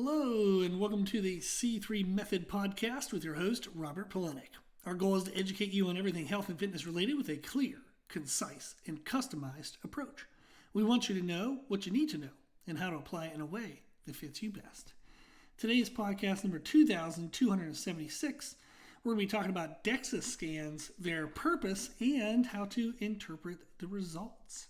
Hello, and welcome to the C3 Method podcast with your host, Robert Polenic. Our goal is to educate you on everything health and fitness related with a clear, concise, and customized approach. We want you to know what you need to know and how to apply it in a way that fits you best. Today's podcast number 2276, we're going to be talking about Dexa scans, their purpose, and how to interpret the results.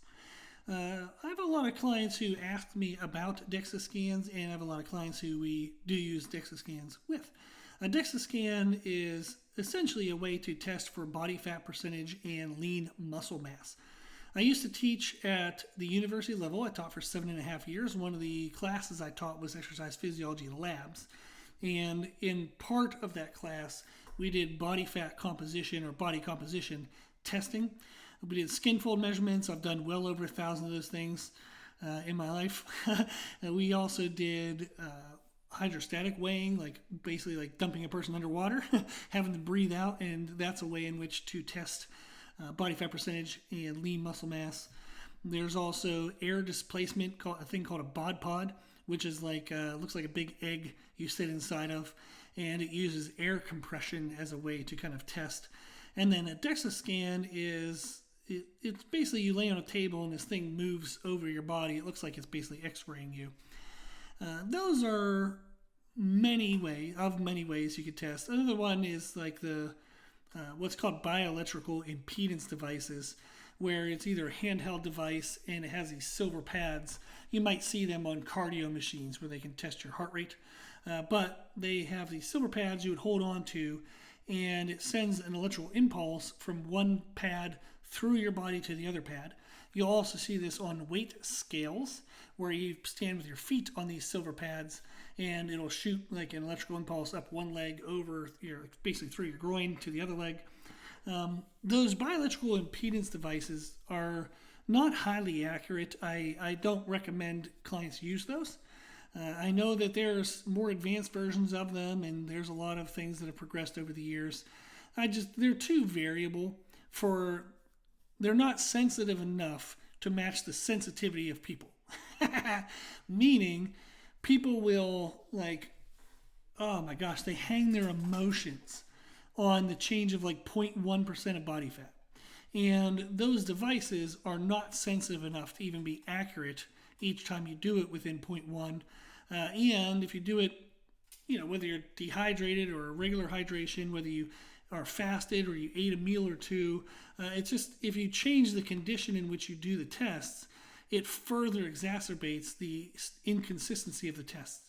I have a lot of clients who ask me about Dexa scans, and I have a lot of clients who we do use Dexa scans with. A Dexa scan is essentially a way to test for body fat percentage and lean muscle mass. I used to teach at the university level. I taught for 7.5 years. One of the classes I taught was exercise physiology labs. And in part of that class, we did body fat composition or body composition testing. We did skin fold measurements. I've done well over 1,000 of those things in my life. We also did hydrostatic weighing, like basically like dumping a person underwater, having them breathe out, and that's a way in which to test body fat percentage and lean muscle mass. There's also air displacement, a thing called a bod pod, which is like looks like a big egg you sit inside of, and it uses air compression as a way to kind of test. And then a Dexa scan is it's basically you lay on a table and this thing moves over your body. It looks like it's basically X-raying you. Those are many ways you could test. Another one is like the what's called bioelectrical impedance devices, where it's either a handheld device and it has these silver pads. You might see them on cardio machines where they can test your heart rate, but they have these silver pads you would hold on to, and it sends an electrical impulse from one pad through your body to the other pad. You'll also see this on weight scales, where you stand with your feet on these silver pads and it'll shoot like an electrical impulse up one leg over basically through your groin to the other leg. Those bioelectrical impedance devices are not highly accurate. I don't recommend clients use those. I know that there's more advanced versions of them, and there's a lot of things that have progressed over the years. They're too variable they're not sensitive enough to match the sensitivity of people. Meaning, people will oh my gosh, they hang their emotions on the change of like 0.1% of body fat. And those devices are not sensitive enough to even be accurate each time you do it within 0.1. And if you do it, whether you're dehydrated or regular hydration, whether you are fasted or you ate a meal or two, it's just if you change the condition in which you do the tests, it further exacerbates the inconsistency of the tests.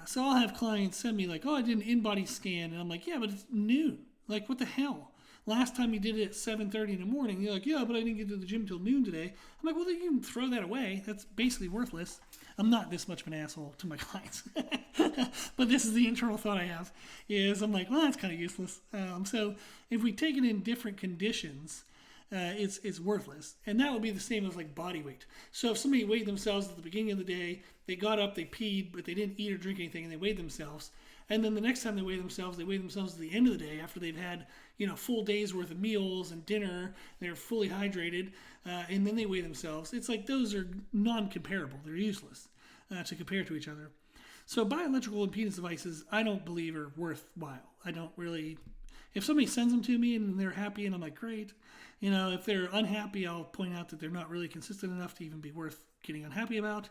So I'll have clients send me like, oh, I did an in-body scan, and I'm like, yeah, but it's noon. Like, what the hell? Last time you did it at 7:30 in the morning, you're like, yeah, but I didn't get to the gym until noon today. I'm like, well, then you can throw that away. That's basically worthless. I'm not this much of an asshole to my clients. But this is the internal thought I have, is I'm like, well, that's kind of useless. So if we take it in different conditions, it's worthless. And that would be the same as like body weight. So if somebody weighed themselves at the beginning of the day, they got up, they peed, but they didn't eat or drink anything, and they weighed themselves. And then the next time they weigh themselves at the end of the day after they've had, full days worth of meals and dinner, they're fully hydrated, and then they weigh themselves. It's like those are non-comparable. They're useless to compare to each other. So bioelectrical impedance devices, I don't believe are worthwhile. I don't really. If somebody sends them to me and they're happy and I'm like, great. If they're unhappy, I'll point out that they're not really consistent enough to even be worth getting unhappy about.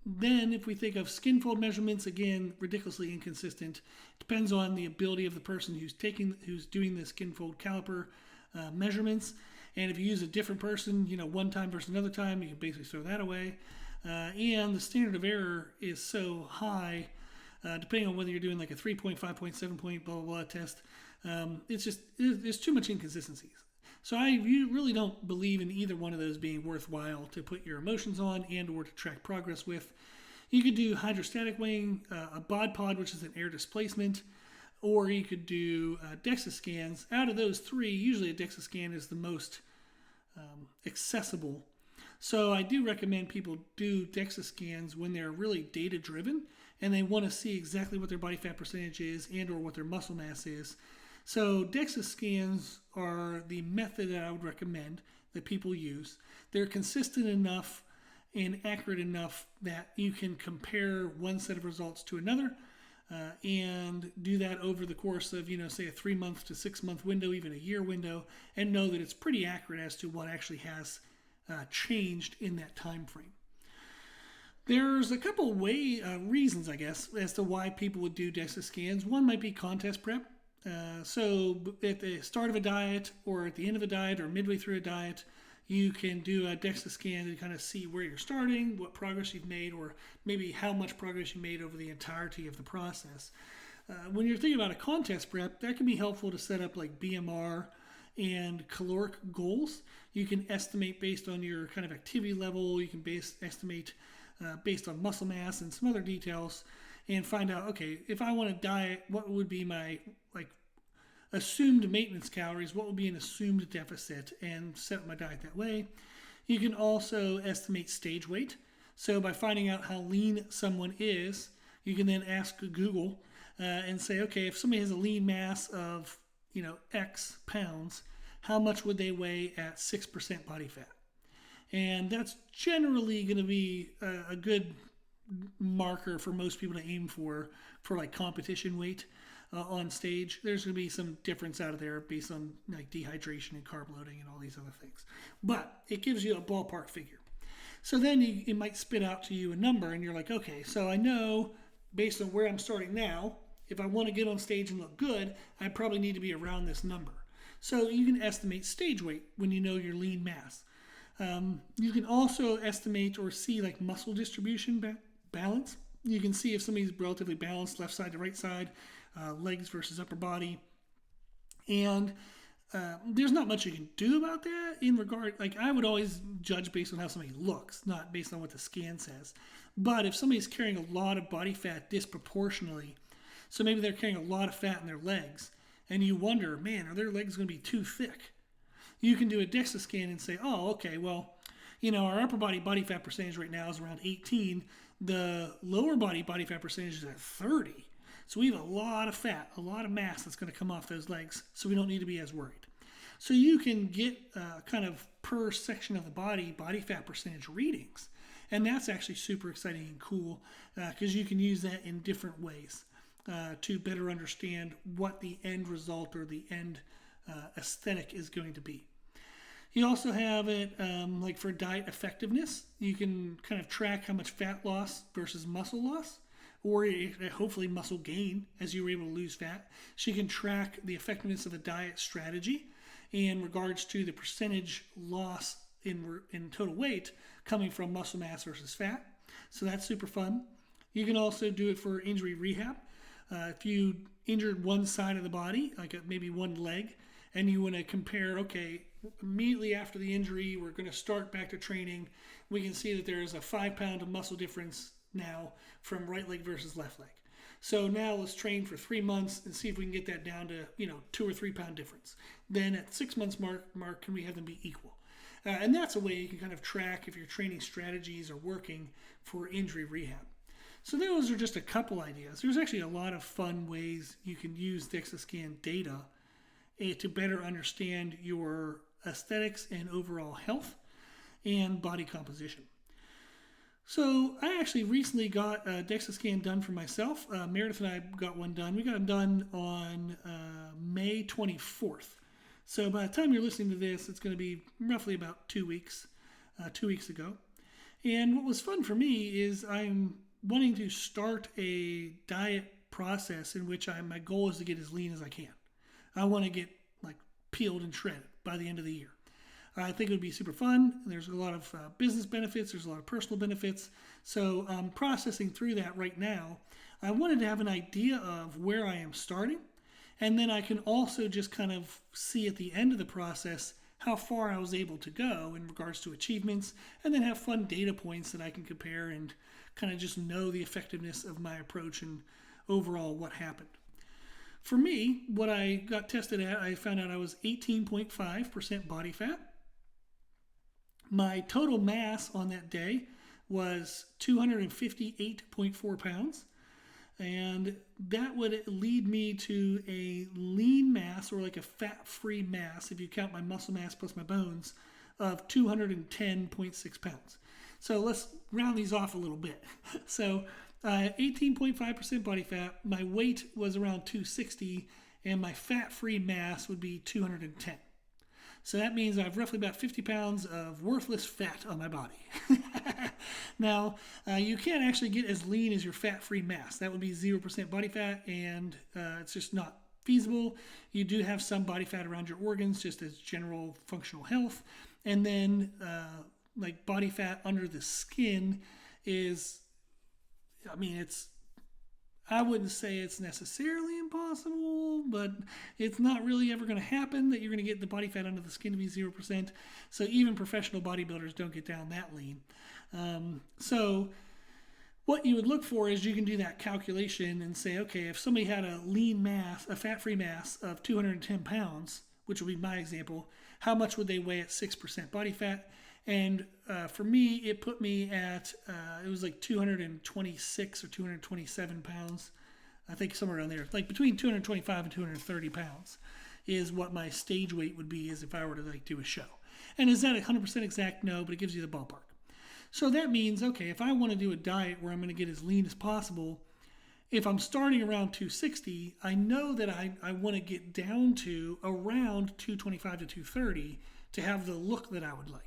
Then if we think of skin fold measurements, again, ridiculously inconsistent. Depends on the ability of the person who's doing the skin fold caliper measurements. And if you use a different person, one time versus another time, you can basically throw that away. And the standard of error is so high, depending on whether you're doing like a 3-point, 5-point, 7-point, blah, blah, blah test. There's too much inconsistencies. So I really don't believe in either one of those being worthwhile to put your emotions on and or to track progress with. You could do hydrostatic weighing, a bod pod, which is an air displacement, or you could do Dexa scans. Out of those three, usually a Dexa scan is the most accessible. So I do recommend people do Dexa scans when they're really data driven and they want to see exactly what their body fat percentage is and or what their muscle mass is. So Dexa scans are the method that I would recommend that people use. They're consistent enough and accurate enough that you can compare one set of results to another, and do that over the course of, say a 3 month to 6 month window, even a year window, and know that it's pretty accurate as to what actually has changed in that time frame. There's a couple reasons, I guess, as to why people would do DEXA scans. One might be contest prep. So at the start of a diet, or at the end of a diet, or midway through a diet, you can do a DEXA scan to kind of see where you're starting, what progress you've made, or maybe how much progress you made over the entirety of the process. When you're thinking about a contest prep, that can be helpful to set up like BMR and caloric goals. You can estimate based on your kind of activity level. You can estimate based on muscle mass and some other details, and find out, okay, if I want to diet, what would be my assumed maintenance calories, what would be an assumed deficit, and set up my diet that way. You can also estimate stage weight. So by finding out how lean someone is, you can then ask Google and say, okay, if somebody has a lean mass of X pounds, how much would they weigh at 6% body fat? And that's generally going to be a good marker for most people to aim for like competition weight on stage. There's going to be some difference out of there based on like dehydration and carb loading and all these other things, but it gives you a ballpark figure. So then it might spit out to you a number, and you're like, okay, so I know based on where I'm starting now, if I want to get on stage and look good, I probably need to be around this number. So you can estimate stage weight when you know your lean mass. You can also estimate or see like muscle distribution balance. You can see if somebody's relatively balanced left side to right side, legs versus upper body. And there's not much you can do about that in regard, like I would always judge based on how somebody looks, not based on what the scan says. But if somebody's carrying a lot of body fat disproportionately, so maybe they're carrying a lot of fat in their legs, and you wonder, man, are their legs going to be too thick? You can do a DEXA scan and say, oh, okay, well, our upper body fat percentage right now is around 18. The lower body fat percentage is at 30. So we have a lot of fat, a lot of mass that's going to come off those legs, so we don't need to be as worried. So you can get kind of per section of the body fat percentage readings. And that's actually super exciting and cool because you can use that in different ways to better understand what the end result or the end aesthetic is going to be. You also have it like for diet effectiveness. You can kind of track how much fat loss versus muscle loss, or hopefully muscle gain as you were able to lose fat. So you can track the effectiveness of a diet strategy in regards to the percentage loss in total weight coming from muscle mass versus fat. So that's super fun. You can also do it for injury rehab. If you injured one side of the body, like maybe one leg, and you want to compare, okay, immediately after the injury, we're going to start back to training. We can see that there is a 5 pound of muscle difference now from right leg versus left leg. So now let's train for 3 months and see if we can get that down to 2 or 3 pound difference. Then at 6 months mark, can we have them be equal? And that's a way you can kind of track if your training strategies are working for injury rehab. So those are just a couple ideas. There's actually a lot of fun ways you can use DEXA scan data to better understand your aesthetics and overall health and body composition. So I actually recently got a DEXA scan done for myself. Meredith and I got one done. We got it done on May 24th. So by the time you're listening to this, it's going to be roughly about 2 weeks, 2 weeks ago. And what was fun for me is I'm wanting to start a diet process in which my goal is to get as lean as I can. I want to get like peeled and shredded by the end of the year. I think it would be super fun. There's a lot of business benefits. There's a lot of personal benefits. So I'm processing through that right now. I wanted to have an idea of where I am starting. And then I can also just kind of see at the end of the process how far I was able to go in regards to achievements, and then have fun data points that I can compare and kind of just know the effectiveness of my approach and overall what happened. For me, what I got tested at, I found out I was 18.5% body fat. My total mass on that day was 258.4 pounds. And that would lead me to a lean mass, or like a fat-free mass, if you count my muscle mass plus my bones, of 210.6 pounds. So let's round these off a little bit. So 18.5% body fat, my weight was around 260, and my fat-free mass would be 210. So that means I have roughly about 50 pounds of worthless fat on my body. Now, you can't actually get as lean as your fat-free mass. That would be 0% body fat, and it's just not feasible. You do have some body fat around your organs, just as general functional health. And then, like body fat under the skin is, I wouldn't say it's necessarily impossible, but it's not really ever going to happen that you're going to get the body fat under the skin to be 0%. So even professional bodybuilders don't get down that lean. So what you would look for is you can do that calculation and say, okay, if somebody had a lean mass, a fat-free mass of 210 pounds, which would be my example, how much would they weigh at 6% body fat? And for me, it put me at, it was like 226 or 227 pounds. I think somewhere around there. Like between 225 and 230 pounds is what my stage weight would be as if I were to like do a show. And is that 100% exact? No, but it gives you the ballpark. So that means, okay, if I want to do a diet where I'm going to get as lean as possible, if I'm starting around 260, I know that I want to get down to around 225 to 230 to have the look that I would like.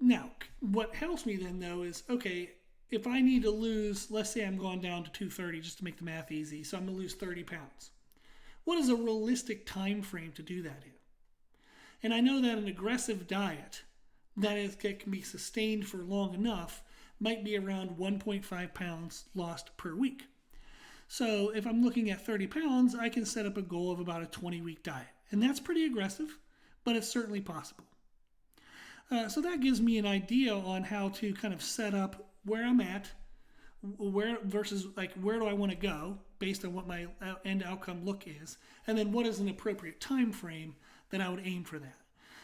Now, what helps me then, though, is, okay, if I need to lose, let's say I'm going down to 230 just to make the math easy, so I'm going to lose 30 pounds. What is a realistic time frame to do that in? And I know that an aggressive diet that can be sustained for long enough might be around 1.5 pounds lost per week. So if I'm looking at 30 pounds, I can set up a goal of about a 20-week diet. And that's pretty aggressive, but it's certainly possible. So that gives me an idea on how to kind of set up where I'm at, where versus like where do I want to go based on what my end outcome look is, and then what is an appropriate time frame that I would aim for that.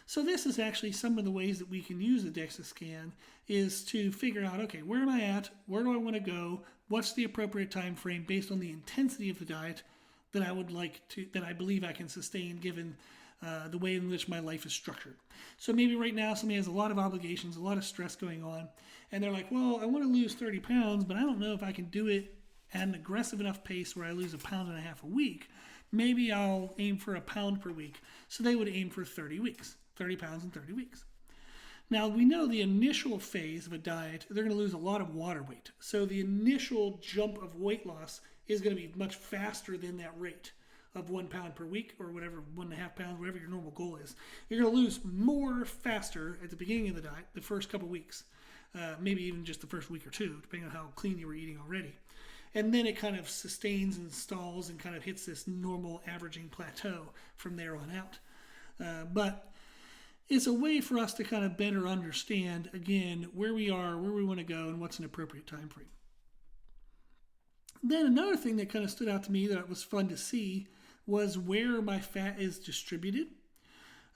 So this is actually some of the ways that we can use the Dexa Scan is to figure out, okay, where am I at? Where do I want to go? What's the appropriate time frame based on the intensity of the diet that I would like to, that I believe I can sustain given the way in which my life is structured. So maybe right now somebody has a lot of obligations, a lot of stress going on, and they're like, well, I want to lose 30 pounds, but I don't know if I can do it at an aggressive enough pace where I lose 1.5 pounds a week. Maybe I'll aim for 1 pound per week. So they would aim for 30 weeks, 30 pounds in 30 weeks. Now, we know the initial phase of a diet, they're going to lose a lot of water weight. So the initial jump of weight loss is going to be much faster than that rate of 1 pound per week or whatever, 1.5 pounds, whatever your normal goal is. You're going to lose more faster at the beginning of the diet, the first couple weeks, maybe even just the first week or two, depending on how clean you were eating already. And then it kind of sustains and stalls and kind of hits this normal averaging plateau from there on out. But it's a way for us to kind of better understand, again, where we are, where we want to go, and what's an appropriate time frame. Then another thing that kind of stood out to me that was fun to see was where my fat is distributed.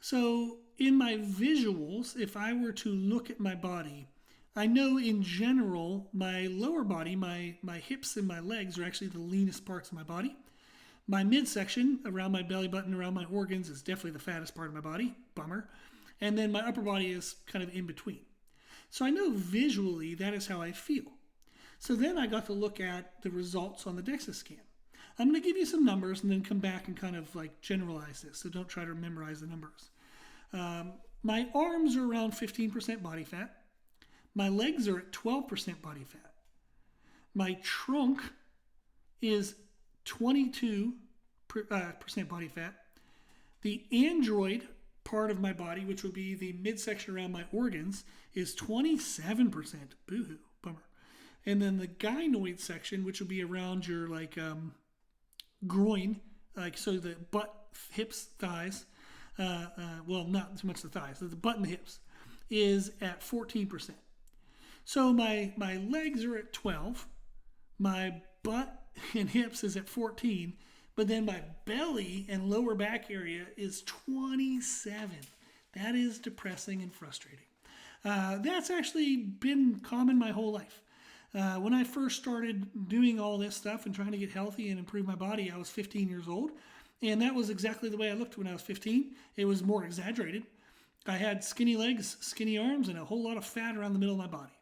So in my visuals, if I were to look at my body, I know in general, my lower body, my hips and my legs are actually the leanest parts of my body. My midsection, around my belly button, around my organs, is definitely the fattest part of my body. Bummer. And then my upper body is kind of in between. So I know visually that is how I feel. So then I got to look at the results on the Dexa Scan. I'm going to give you some numbers and then come back and kind of like generalize this. So don't try to memorize the numbers. My arms are around 15% body fat. My legs are at 12% body fat. My trunk is 22% body fat. The android part of my body, which would be the midsection around my organs, is 27%. Boo-hoo, bummer. And then the gynoid section, which would be around your like groin, like so the butt, hips, thighs. Well, not so much the thighs, the butt and the hips is at 14%. So my legs are at 12, my butt and hips is at 14, but then my belly and lower back area is 27. That is depressing and frustrating. That's actually been common my whole life. When I first started doing all this stuff and trying to get healthy and improve my body, I was 15 years old, and that was exactly the way I looked when I was 15. It was more exaggerated. I had skinny legs, skinny arms, and a whole lot of fat around the middle of my body.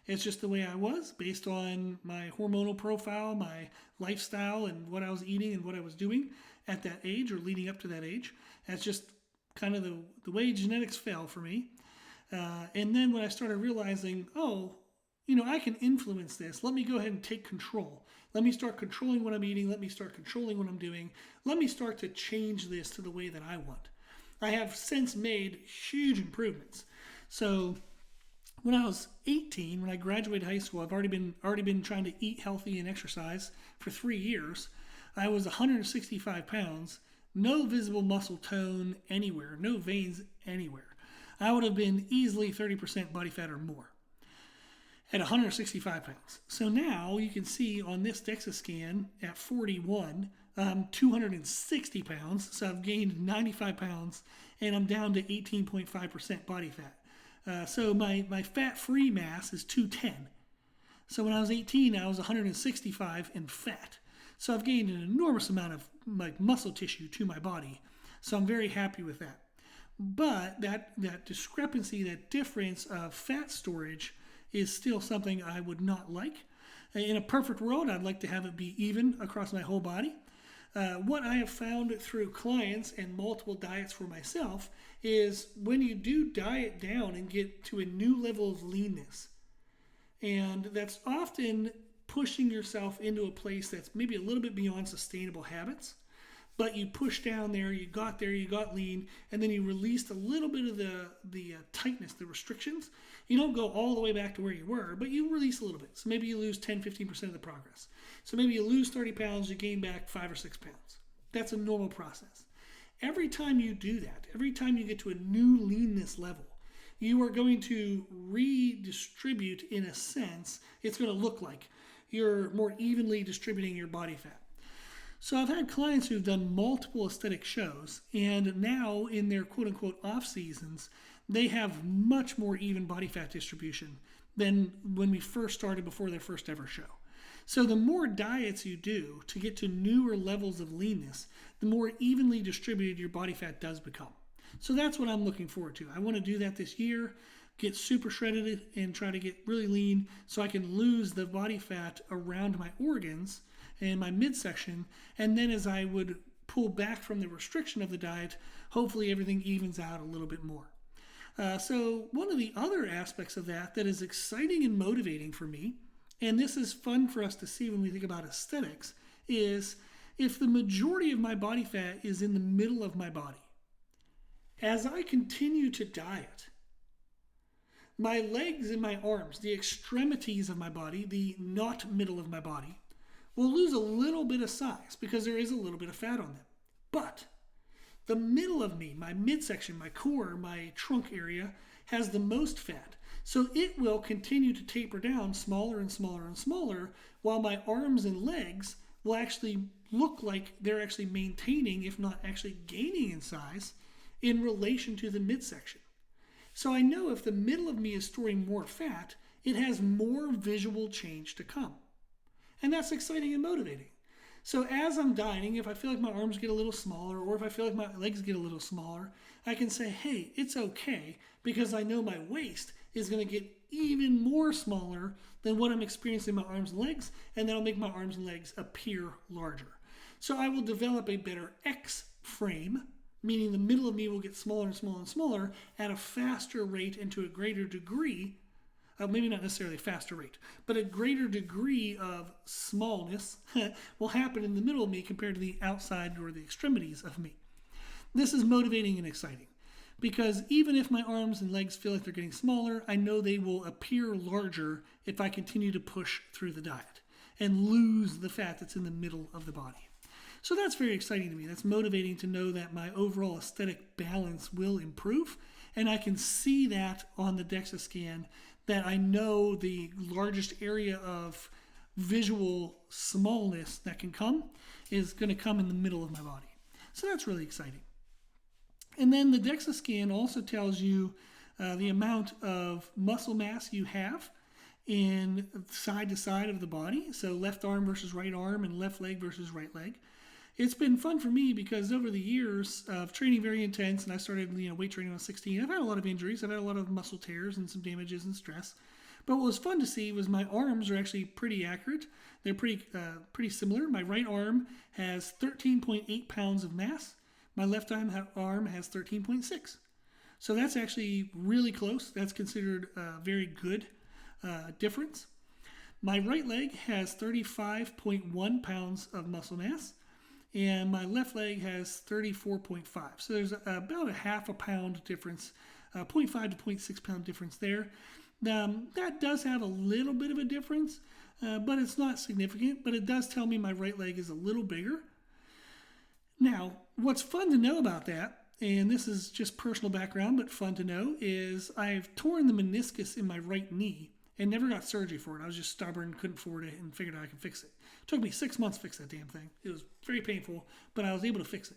It's just the way I was based on my hormonal profile, my lifestyle, and what I was eating and what I was doing at that age or leading up to that age. That's just kind of the way genetics fell for me. And then when I started realizing, I can influence this. Let me go ahead and take control. Let me start controlling what I'm eating. Let me start controlling what I'm doing. Let me start to change this to the way that I want. I have since made huge improvements. So when I was 18, when I graduated high school, I've already been trying to eat healthy and exercise for 3 years. I was 165 pounds, no visible muscle tone anywhere, no veins anywhere. I would have been easily 30% body fat or more at 165 pounds. So now you can see on this Dexa scan at 41, 260 pounds. So I've gained 95 pounds and I'm down to 18.5% body fat. So my fat-free mass is 210. So when I was 18, I was 165 in fat. So I've gained an enormous amount of muscle tissue to my body. So I'm very happy with that. But that discrepancy, that difference of fat storage is still something I would not like. In a perfect world, I'd like to have it be even across my whole body. What I have found through clients and multiple diets for myself is when you do diet down and get to a new level of leanness, and that's often pushing yourself into a place that's maybe a little bit beyond sustainable habits, but you push down there, you got lean, and then you released a little bit of the tightness, the restrictions. You don't go all the way back to where you were, but you release a little bit. So maybe you lose 10-15% of the progress. So maybe you lose 30 pounds, you gain back 5 or 6 pounds. That's a normal process. Every time you do that, every time you get to a new leanness level, you are going to redistribute, in a sense, it's going to look like you're more evenly distributing your body fat. So I've had clients who've done multiple aesthetic shows, and now in their quote-unquote off seasons, they have much more even body fat distribution than when we first started before their first ever show. So the more diets you do to get to newer levels of leanness, the more evenly distributed your body fat does become. So that's what I'm looking forward to. I want to do that this year, get super shredded and try to get really lean so I can lose the body fat around my organs and my midsection. And then as I would pull back from the restriction of the diet, hopefully everything evens out a little bit more. So one of the other aspects of that is exciting and motivating for me, and this is fun for us to see when we think about aesthetics, is if the majority of my body fat is in the middle of my body, as I continue to diet, my legs and my arms, the extremities of my body, the not middle of my body, will lose a little bit of size because there is a little bit of fat on them. But the middle of me, my midsection, my core, my trunk area, has the most fat. So it will continue to taper down smaller and smaller and smaller, while my arms and legs will actually look like they're actually maintaining, if not actually gaining in size, in relation to the midsection. So I know if the middle of me is storing more fat, it has more visual change to come. And that's exciting and motivating. So as I'm dieting, if I feel like my arms get a little smaller, or if I feel like my legs get a little smaller, I can say, hey, it's okay, because I know my waist is going to get even more smaller than what I'm experiencing in my arms and legs, and that'll make my arms and legs appear larger. So I will develop a better X frame, meaning the middle of me will get smaller and smaller and smaller at a faster rate and to a greater degree, maybe not necessarily a faster rate, but a greater degree of smallness will happen in the middle of me compared to the outside or the extremities of me. This is motivating and exciting because even if my arms and legs feel like they're getting smaller, I know they will appear larger if I continue to push through the diet and lose the fat that's in the middle of the body. So that's very exciting to me. That's motivating to know that my overall aesthetic balance will improve, and I can see that on the Dexa scan, that I know the largest area of visual smallness that can come is going to come in the middle of my body. So that's really exciting. And then the Dexa scan also tells you the amount of muscle mass you have in side to side of the body. So left arm versus right arm and left leg versus right leg. it's been fun for me because over the years of training very intense, and I started weight training when I was 16, I've had a lot of injuries. I've had a lot of muscle tears and some damages and stress. But what was fun to see was my arms are actually pretty accurate. They're pretty similar. My right arm has 13.8 pounds of mass. My left arm has 13.6. So that's actually really close. That's considered a very good difference. My right leg has 35.1 pounds of muscle mass, and my left leg has 34.5. So there's about a half a pound difference, 0.5 to 0.6 pound difference there. That does have a little bit of a difference, but it's not significant. But it does tell me my right leg is a little bigger. Now, what's fun to know about that, and this is just personal background, but fun to know, is I've torn the meniscus in my right knee and never got surgery for it. I was just stubborn, couldn't afford it, and figured out I could fix it. It took me 6 months to fix that damn thing. It was very painful, but I was able to fix it.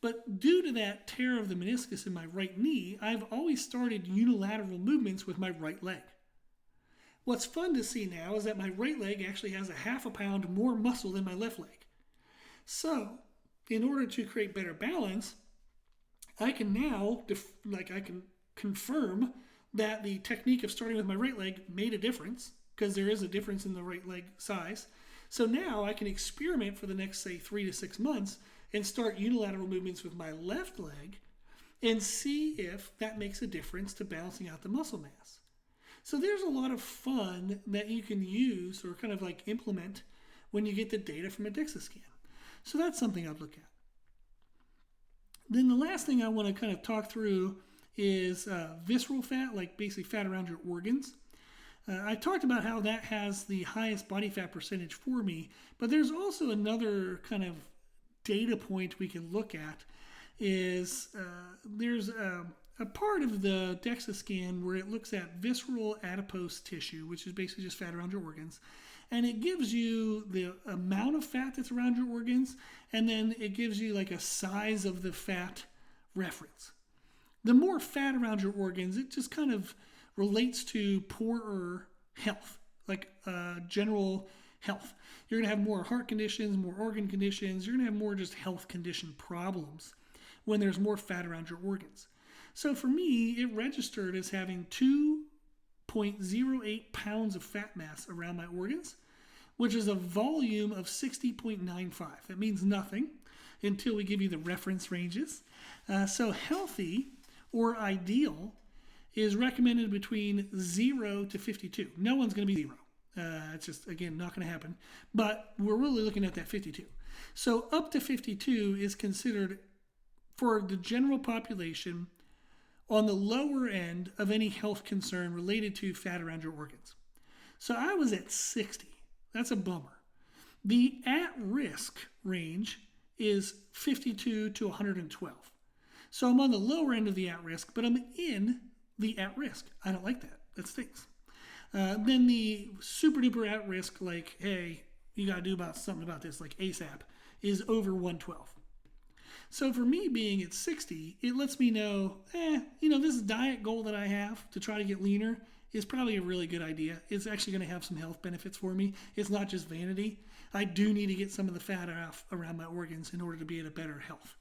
But due to that tear of the meniscus in my right knee, I've always started unilateral movements with my right leg. What's fun to see now is that my right leg actually has a half a pound more muscle than my left leg. So, in order to create better balance, I can now, I can confirm that the technique of starting with my right leg made a difference, because there is a difference in the right leg size. So now I can experiment for the next, say, 3 to 6 months and start unilateral movements with my left leg and see if that makes a difference to balancing out the muscle mass. So there's a lot of fun that you can use or kind of like implement when you get the data from a Dexa scan. So that's something I'd look at. Then the last thing I want to kind of talk through is visceral fat, like basically fat around your organs. I talked about how that has the highest body fat percentage for me, but there's also another kind of data point we can look at is there's a part of the Dexa scan where it looks at visceral adipose tissue, which is basically just fat around your organs. And it gives you the amount of fat that's around your organs, and then it gives you like a size of the fat reference. The more fat around your organs, it just kind of relates to poorer health, like general health. You're going to have more heart conditions, more organ conditions. You're going to have more just health condition problems when there's more fat around your organs. So for me, it registered as having 2.08 pounds of fat mass around my organs, which is a volume of 60.95. That means nothing until we give you the reference ranges. So healthy or ideal is recommended between 0 to 52. No one's going to be 0. It's just, again, not going to happen. But we're really looking at that 52. So up to 52 is considered, for the general population, on the lower end of any health concern related to fat around your organs. So I was at 60. That's a bummer. The at-risk range is 52 to 112. So I'm on the lower end of the at-risk, but I'm in the at-risk. I don't like that. That stinks. Then the super-duper at-risk, like, hey, you got to do something about this, like ASAP, is over 112. So for me being at 60, it lets me know, this diet goal that I have to try to get leaner is probably a really good idea. It's actually going to have some health benefits for me. It's not just vanity. I do need to get some of the fat off around my organs in order to be at a better health.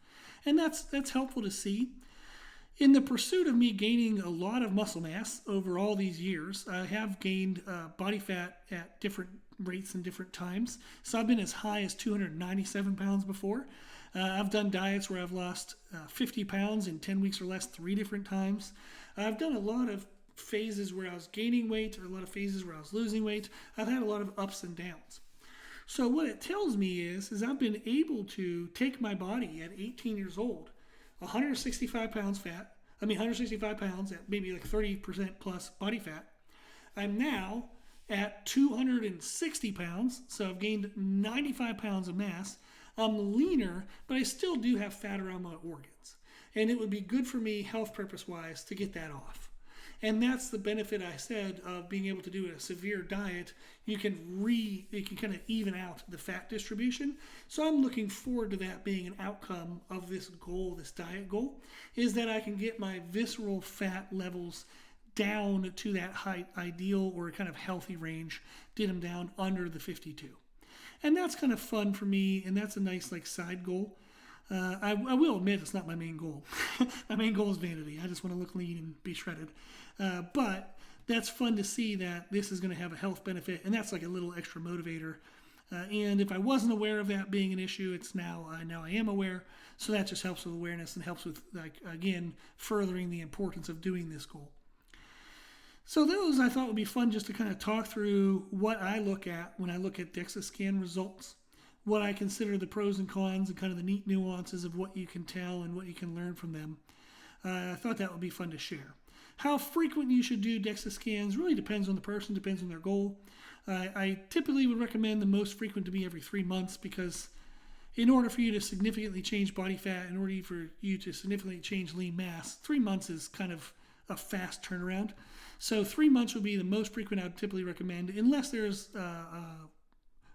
And that's helpful to see. In the pursuit of me gaining a lot of muscle mass over all these years, I have gained body fat at different rates and different times. So I've been as high as 297 pounds before. I've done diets where I've lost 50 pounds in 10 weeks or less 3 different times. I've done a lot of phases where I was gaining weight, a lot of phases where I was losing weight. I've had a lot of ups and downs. So what it tells me is I've been able to take my body at 18 years old, 165 pounds fat, 165 pounds at maybe like 30% plus body fat. I'm now at 260 pounds, so I've gained 95 pounds of mass. I'm leaner, but I still do have fat around my organs. And it would be good for me health purpose-wise to get that off. And that's the benefit I said of being able to do a severe diet. It can kind of even out the fat distribution. So I'm looking forward to that being an outcome of this goal, this diet goal, is that I can get my visceral fat levels down to that height ideal or kind of healthy range, get them down under the 52. And that's kind of fun for me, and that's a nice like side goal. I will admit it's not my main goal. My main goal is vanity. I just want to look lean and be shredded. But that's fun to see that this is going to have a health benefit, and that's like a little extra motivator. And if I wasn't aware of that being an issue, it's now I am aware. So that just helps with awareness and helps with, like, again, furthering the importance of doing this goal. So those I thought would be fun just to kind of talk through what I look at when I look at Dexa Scan results, what I consider the pros and cons and kind of the neat nuances of what you can tell and what you can learn from them. I thought that would be fun to share. How frequent you should do Dexa scans really depends on the person, depends on their goal. I typically would recommend the most frequent to be every 3 months, because in order for you to significantly change body fat, in order for you to significantly change lean mass, 3 months is kind of a fast turnaround. So 3 months would be the most frequent I would typically recommend, unless there's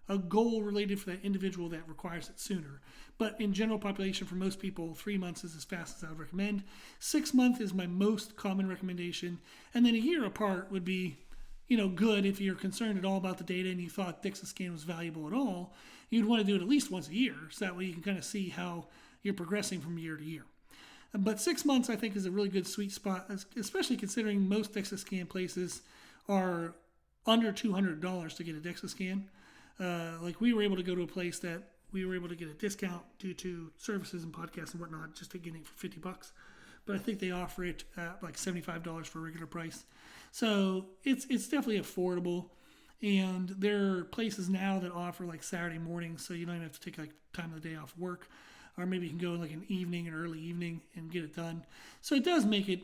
a goal related for that individual that requires it sooner. But in general population, for most people, 3 months is as fast as I would recommend. 6 months is my most common recommendation. And then a year apart would be, good if you're concerned at all about the data and you thought Dexa Scan was valuable at all. You'd want to do it at least once a year, so that way you can kind of see how you're progressing from year to year. But 6 months, I think, is a really good sweet spot, especially considering most Dexa Scan places are under $200 to get a Dexa Scan. Like, we were able to go to a place that we were able to get a discount due to services and podcasts and whatnot, just to get it for $50. But I think they offer it at like $75 for a regular price. So it's definitely affordable. And there are places now that offer like Saturday mornings, so you don't even have to take like time of the day off work. Or maybe you can go like an evening, an early evening, and get it done. So it does make it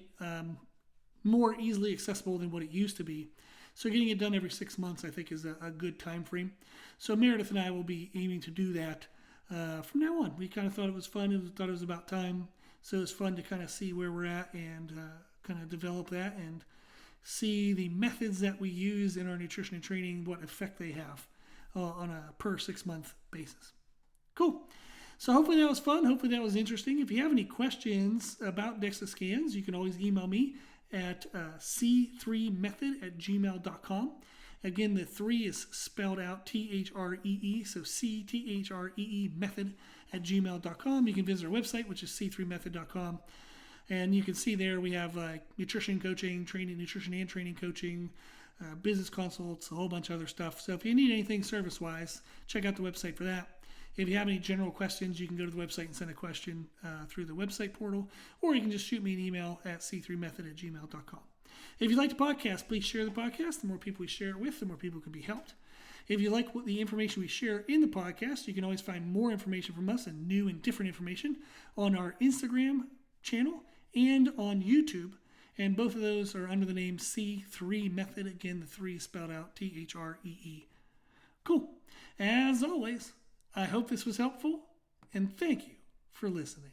more easily accessible than what it used to be. So getting it done every 6 months, I think, is a good time frame. So Meredith and I will be aiming to do that from now on. We kind of thought it was fun. We thought it was about time. So it was fun to kind of see where we're at and kind of develop that and see the methods that we use in our nutrition and training, what effect they have on a per 6 month basis. Cool. So hopefully that was fun. Hopefully that was interesting. If you have any questions about Dexa scans, you can always email me at c3method@gmail.com. Again, the 3 is spelled out THREE, so CTHREE method@gmail.com. You can visit our website, which is c3method.com. And you can see there we have nutrition coaching, nutrition and training coaching, business consults, a whole bunch of other stuff. So if you need anything service-wise, check out the website for that. If you have any general questions, you can go to the website and send a question through the website portal, or you can just shoot me an email at c3method@gmail.com. If you like the podcast, please share the podcast. The more people we share it with, the more people can be helped. If you like the information we share in the podcast, you can always find more information from us and new and different information on our Instagram channel and on YouTube. And both of those are under the name C3 Method. Again, the 3 is spelled out THREE. Cool. As always, I hope this was helpful, and thank you for listening.